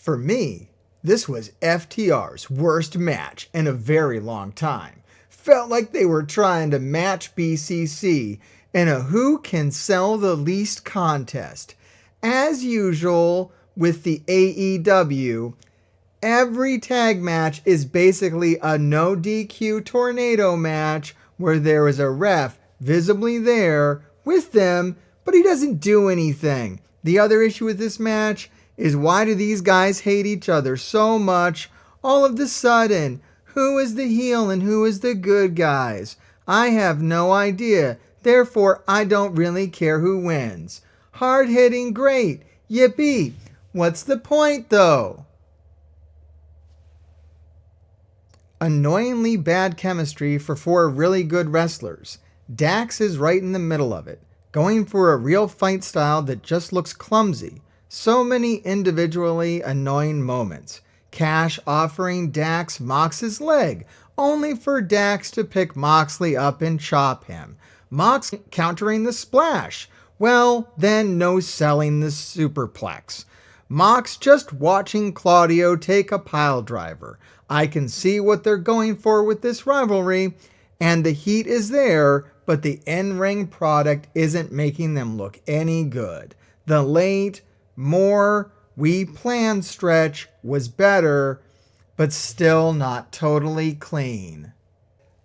For me, this was FTR's worst match in a very long time. Felt like they were trying to match BCC in a who can sell the least contest. As usual with the AEW, every tag match is basically a no DQ tornado match where there is a ref visibly there with them, but he doesn't do anything. The other issue with this match is, why do these guys hate each other so much all of the sudden? Who is the heel and who is the good guys? I have no idea. Therefore, I don't really care who wins. Hard hitting, great. Yippee. What's the point though? Annoyingly bad chemistry for four really good wrestlers. Dax is right in the middle of it, going for a real fight style that just looks clumsy. So many individually annoying moments. Cash offering Dax Mox's leg, only for Dax to pick Moxley up and chop him. Mox countering the splash. Well, then no selling the superplex. Mox just watching Claudio take a pile driver. I can see what they're going for with this rivalry, and the heat is there, but the in-ring product isn't making them look any good. The late, more, we planned stretch was better, but still not totally clean.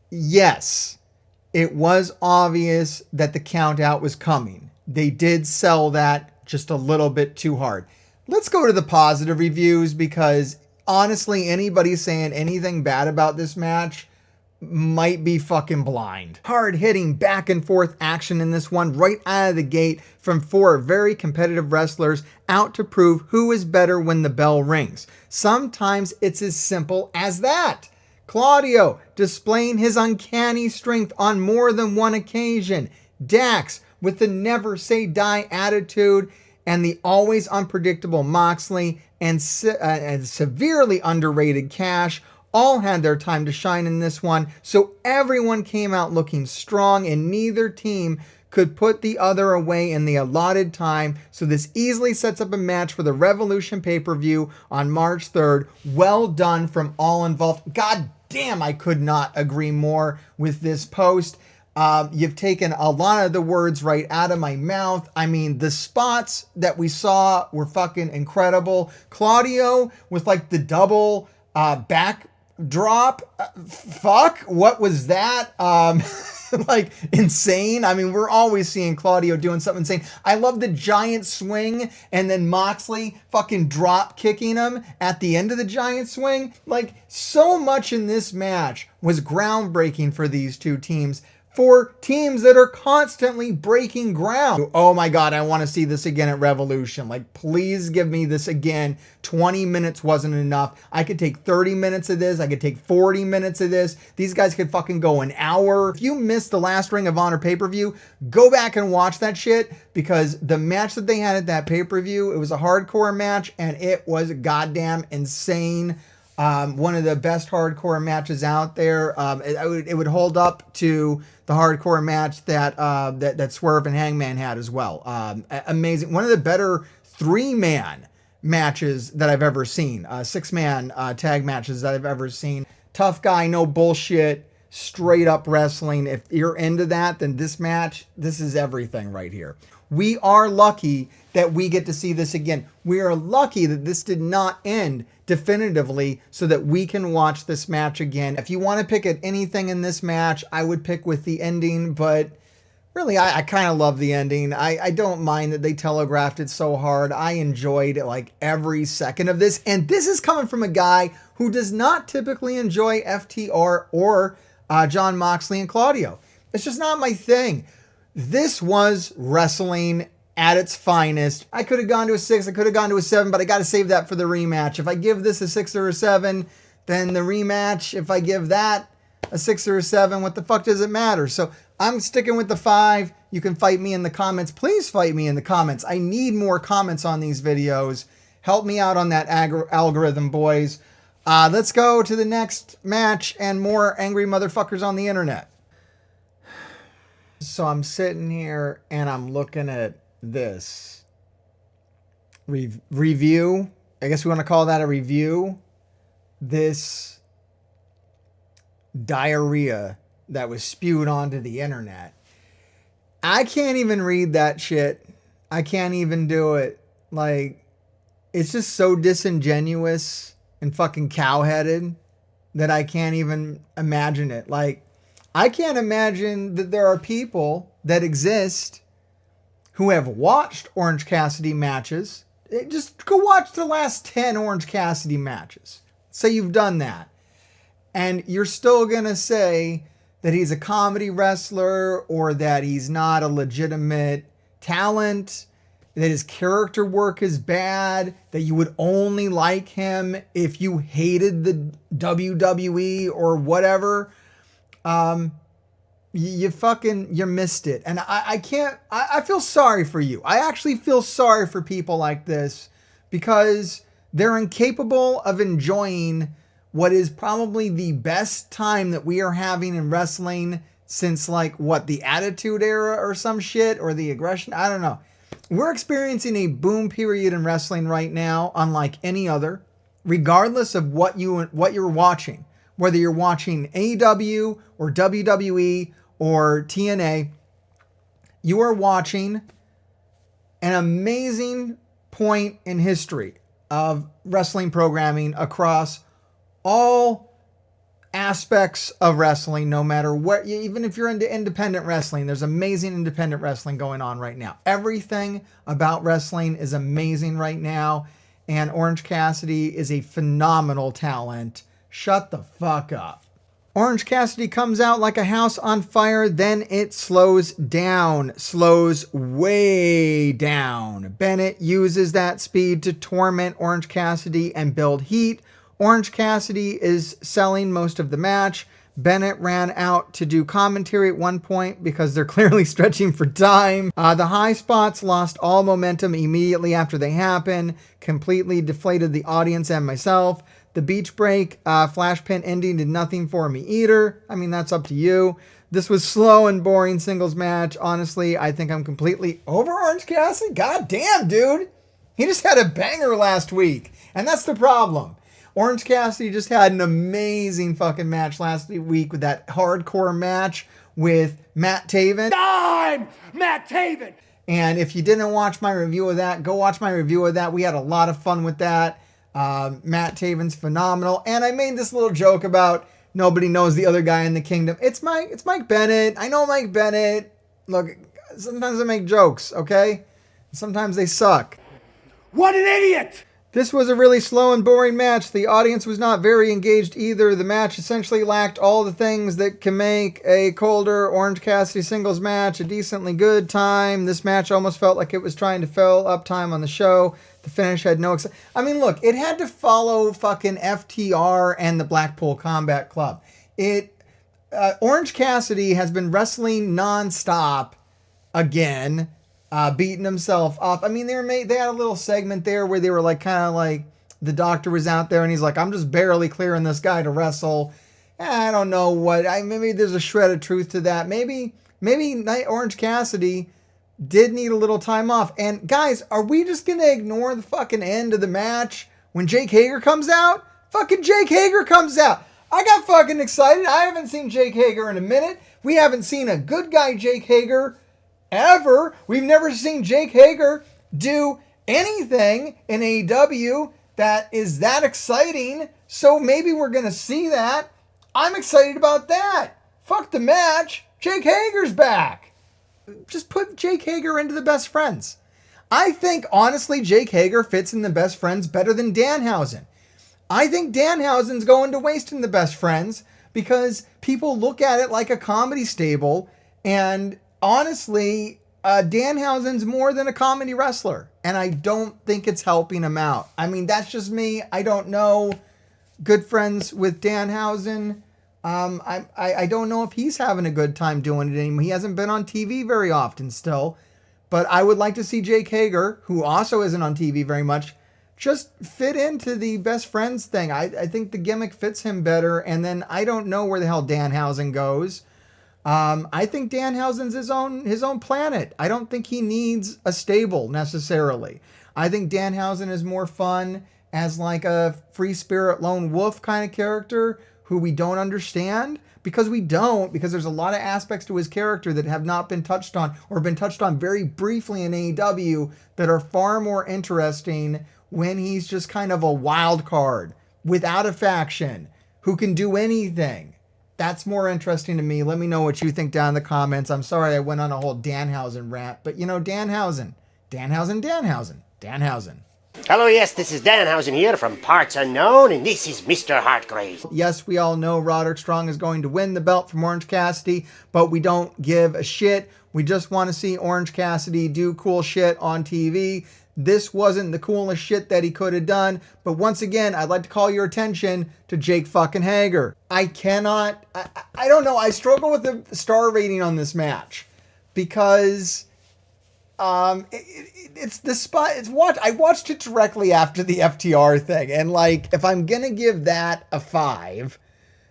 Yes, it was obvious that the count out was coming. They did sell that just a little bit too hard. Let's go to the positive reviews, because honestly, anybody saying anything bad about this match might be fucking blind. Hard hitting back and forth action in this one right out of the gate from four very competitive wrestlers out to prove who is better when the bell rings. Sometimes it's as simple as that. Claudio displaying his uncanny strength on more than one occasion. Dax with the never say die attitude, and the always unpredictable Moxley and severely underrated Cash all had their time to shine in this one, so everyone came out looking strong and neither team could put the other away in the allotted time, so this easily sets up a match for the Revolution pay-per-view on March 3rd. Well done from all involved. God damn, I could not agree more with this post. You've taken a lot of the words right out of my mouth. I mean, the spots that we saw were fucking incredible. Claudio with like the double backdrop. Fuck, what was that? Like insane. I mean, we're always seeing Claudio doing something insane. I love the giant swing and then Moxley fucking drop kicking him at the end of the giant swing. Like, so much in this match was groundbreaking for these two teams. For teams that are constantly breaking ground. Oh my God, I want to see this again at Revolution. Like, please give me this again. 20 minutes wasn't enough. I could take 30 minutes of this. I could take 40 minutes of this. These guys could fucking go an hour. If you missed the last Ring of Honor pay-per-view, go back and watch that shit, because the match that they had at that pay-per-view, it was a hardcore match and it was goddamn insane. One of the best hardcore matches out there. It would hold up to the hardcore match that Swerve and Hangman had as well. Amazing. One of the better 3-man matches that I've ever seen. 6-man tag matches that I've ever seen. Tough guy, no bullshit, straight up wrestling. If you're into that, then this match, this is everything right here. We are lucky that we get to see this again. We are lucky that this did not end definitively so that we can watch this match again. If you want to pick at anything in this match, I would pick with the ending, but really, I kind of love the ending. I don't mind that they telegraphed it so hard. I enjoyed like every second of this, and this is coming from a guy who does not typically enjoy FTR or Jon Moxley and Claudio. It's just not my thing. This was wrestling at its finest. I could have gone to a 6, I could have gone to a 7, but I got to save that for the rematch. If I give this a 6 or a 7, then the rematch, if I give that a 6 or a 7, what the fuck does it matter? So I'm sticking with the 5. You can fight me in the comments. Please fight me in the comments. I need more comments on these videos. Help me out on that algorithm, boys. Let's go to the next match and more angry motherfuckers on the internet. So I'm sitting here and I'm looking at this review. I guess we want to call that a review, this diarrhea that was spewed onto the internet. I can't even read that shit. I can't even do it. Like, it's just so disingenuous and fucking cowheaded that I can't even imagine it. Like, I can't imagine that there are people that exist who have watched Orange Cassidy matches. Just go watch the last 10 Orange Cassidy matches. Say you've done that. And you're still going to say that he's a comedy wrestler or that he's not a legitimate talent, that his character work is bad, that you would only like him if you hated the WWE or whatever. You missed it. And I feel sorry for you. I actually feel sorry for people like this because they're incapable of enjoying what is probably the best time that we are having in wrestling since the Attitude Era or some shit, or the aggression. I don't know. We're experiencing a boom period in wrestling right now, unlike any other, regardless of what you're watching, whether you're watching AEW or WWE or TNA, you are watching an amazing point in history of wrestling programming across all aspects of wrestling, no matter what. Even if you're into independent wrestling, there's amazing independent wrestling going on right now. Everything about wrestling is amazing right now, and Orange Cassidy is a phenomenal talent. Shut the fuck up. Orange Cassidy comes out like a house on fire, then it slows way down. Bennett uses that speed to torment Orange Cassidy and build heat. Orange Cassidy is selling most of the match. Bennett ran out to do commentary at one point because they're clearly stretching for time. The high spots lost all momentum immediately after they happened, completely deflated the audience and myself. The beach break, flash pin ending did nothing for me either. I mean, that's up to you. This was slow and boring singles match. Honestly, I think I'm completely over Orange Cassidy. God damn, dude. He just had a banger last week. And that's the problem. Orange Cassidy just had an amazing fucking match last week with that hardcore match with Matt Taven. I'm Matt Taven. And if you didn't watch my review of that, go watch my review of that. We had a lot of fun with that. Matt Taven's phenomenal. And I made this little joke about nobody knows the other guy in the kingdom. It's Mike Bennett. I know Mike Bennett. Look, sometimes I make jokes, okay? Sometimes they suck. What an idiot! This was a really slow and boring match. The audience was not very engaged either. The match essentially lacked all the things that can make a colder Orange Cassidy singles match a decently good time. This match almost felt like it was trying to fill up time on the show. The finish had no... I mean, look, it had to follow fucking FTR and the Blackpool Combat Club. Orange Cassidy has been wrestling nonstop again, beating himself up. I mean, they had a little segment there where they were the doctor was out there and he's like, I'm just barely clearing this guy to wrestle. I don't know what. Maybe there's a shred of truth to that. Maybe Orange Cassidy did need a little time off. And guys, are we just going to ignore the fucking end of the match when Jake Hager comes out? Fucking Jake Hager comes out. I got fucking excited. I haven't seen Jake Hager in a minute. We haven't seen a good guy Jake Hager ever. We've never seen Jake Hager do anything in AEW that is that exciting. So maybe we're going to see that. I'm excited about that. Fuck the match. Jake Hager's back. Just put Jake Hager into the best friends. I think, honestly, Jake Hager fits in the best friends better than Danhausen. I think Danhausen's going to waste in the best friends because people look at it like a comedy stable. And honestly, Danhausen's more than a comedy wrestler. And I don't think it's helping him out. I mean, that's just me. I don't know. Good friends with Danhausen. I don't know if he's having a good time doing it anymore. He hasn't been on TV very often still. But I would like to see Jake Hager, who also isn't on TV very much, just fit into the best friends thing. I think the gimmick fits him better. And then I don't know where the hell Danhausen goes. I think Danhausen's his own planet. I don't think he needs a stable necessarily. I think Danhausen is more fun as like a free spirit lone wolf kind of character who we don't understand? Because we don't, because there's a lot of aspects to his character that have not been touched on or been touched on very briefly in AEW that are far more interesting when he's just kind of a wild card without a faction who can do anything. That's more interesting to me. Let me know what you think down in the comments. I'm sorry I went on a whole Danhausen rant, but you know, Danhausen. Hello, yes, this is Danhausen here from Parts Unknown, and this is Mr. Hartgrave. Yes, we all know Roderick Strong is going to win the belt from Orange Cassidy, but we don't give a shit. We just want to see Orange Cassidy do cool shit on TV. This wasn't the coolest shit that he could have done, but once again, I'd like to call your attention to Jake fucking Hager. I don't know, I struggle with the star rating on this match because it's the spot. I watched it directly after the FTR thing, and like, if I'm gonna give that a 5,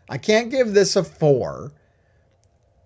I can't give this a 4.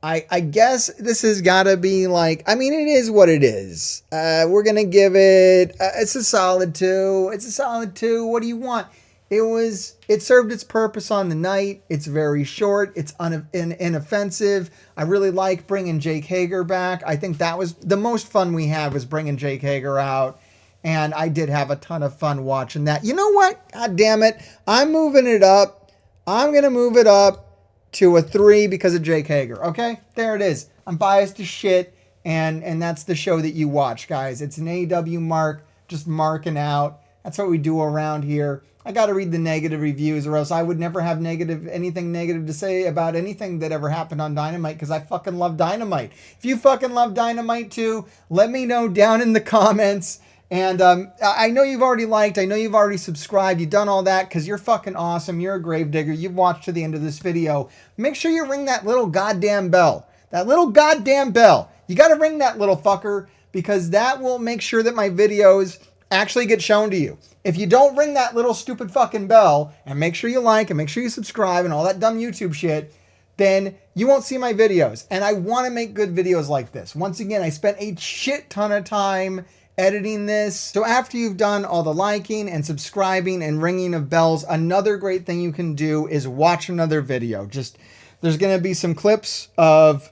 I guess this has got to be like, I mean, it is what it is. We're gonna give it. It's a solid 2. It's a solid 2. What do you want? It served its purpose on the night. It's very short. It's inoffensive. I really like bringing Jake Hager back. I think that was the most fun we had, was bringing Jake Hager out. And I did have a ton of fun watching that. You know what? God damn it. I'm moving it up. I'm going to move it up to a 3 because of Jake Hager. Okay? There it is. I'm biased as shit. And that's the show that you watch, guys. It's an AEW mark. Just marking out. That's what we do around here. I got to read the negative reviews, or else I would never have anything negative to say about anything that ever happened on Dynamite, because I fucking love Dynamite. If you fucking love Dynamite too, let me know down in the comments. And I know you've already liked, I know you've already subscribed, you've done all that because you're fucking awesome. You're a gravedigger. You've watched to the end of this video. Make sure you ring that little goddamn bell. That little goddamn bell. You got to ring that little fucker, because that will make sure that my videos actually get shown to you. If you don't ring that little stupid fucking bell and make sure you like and make sure you subscribe and all that dumb YouTube shit, then you won't see my videos. And I want to make good videos like this. Once again, I spent a shit ton of time editing this. So after you've done all the liking and subscribing and ringing of bells, another great thing you can do is watch another video. There's going to be some clips of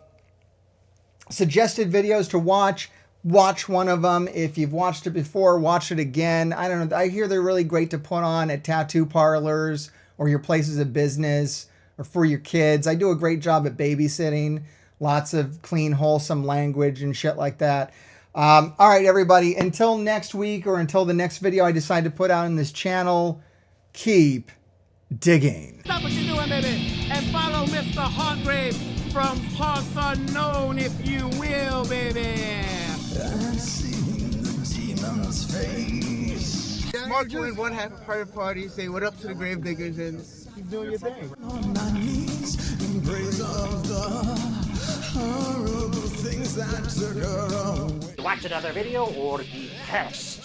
suggested videos to watch. Watch one of them. If you've watched it before, watch it again. I don't know. I hear they're really great to put on at tattoo parlors or your places of business or for your kids. I do a great job at babysitting. Lots of clean, wholesome language and shit like that. All right, everybody. Until next week, or until the next video I decide to put out on this channel, keep digging. Stop what you're doing, baby, and follow Mr. Hartgrave from Parts Unknown, if you will, baby. I've seen the demon's face. Mark joined one half private party, say what up to the gravediggers, and keep doing your thing. On my knees in praise of the horrible things that took her away. Watch another video or be cursed.